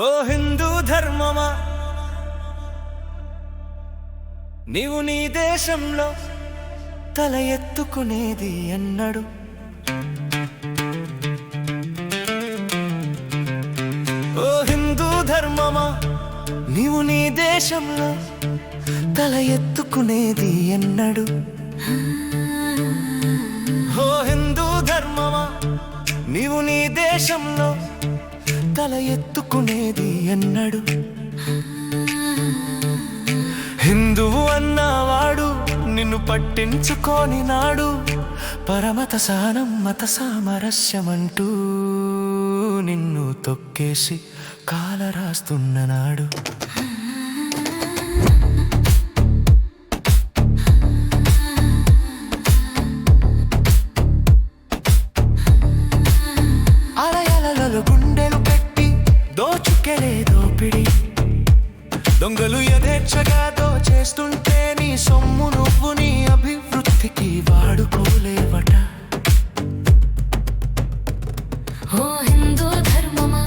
ఓ హిందూ ధర్మమా, నీవు నీ దేశంలో తల ఎత్తుకునేది ఎన్నడు? ఓ హిందూ ధర్మమా, నీవు నీ దేశంలో తల ఎత్తుకునేది ఎన్నడు? ఓ హిందూ ధర్మమా, నీవు నీ దేశంలో తల ఎత్తుకునేది ఎన్నడు? హిందువు అన్నవాడు నిన్ను పట్టించుకోని నాడు, పరమత సహనం మత సామరస్యమంటూ నిన్ను తొక్కేసి కాలరాస్తున్న నాడు. అలయలలో గుండెలు పెట్టి దోచుకెళ్ళే దోపిడి, దొంగలు యథేచ్ఛగా దోచేస్తుంటే నీ సొమ్ము నువ్వు నీ అభివృద్ధికి వాడుకోలేవట. ఓ హిందూ ధర్మమా,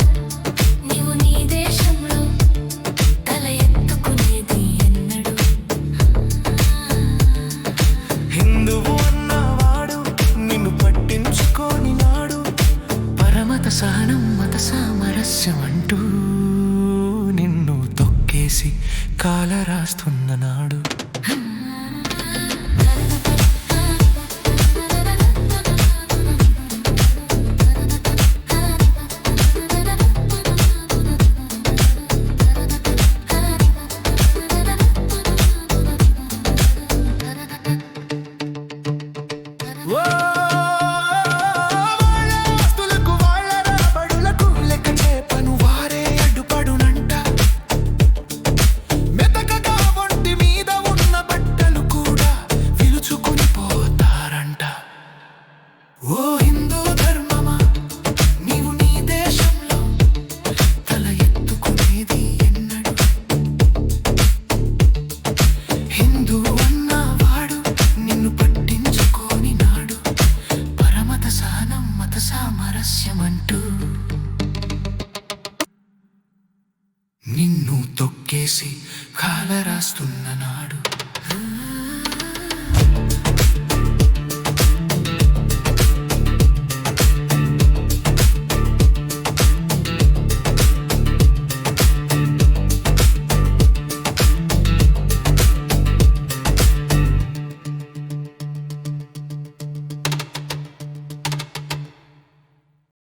నీవు నీ దేశంలో తల ఎత్తుకునేది ఎన్నడు? హిందువు అన్నవాడు నిన్ను పట్టించుకోని నాడు, పరమత సహనం మత సామరస్యం అంటూ నిన్ను తొక్కేసి కాలరాస్తున్న నాడు. ఓ హిందూ ధర్మమా, నీవు నీ దేశంలో తల ఎత్తుకునేది ఎన్నడు? హిందువు అన్నవాడు నిన్ను పట్టించుకోని నాడు, పరమత సహనం మత సామరస్యమంటూ నిన్ను తొక్కేసి కాలరాస్తున్న నాడు.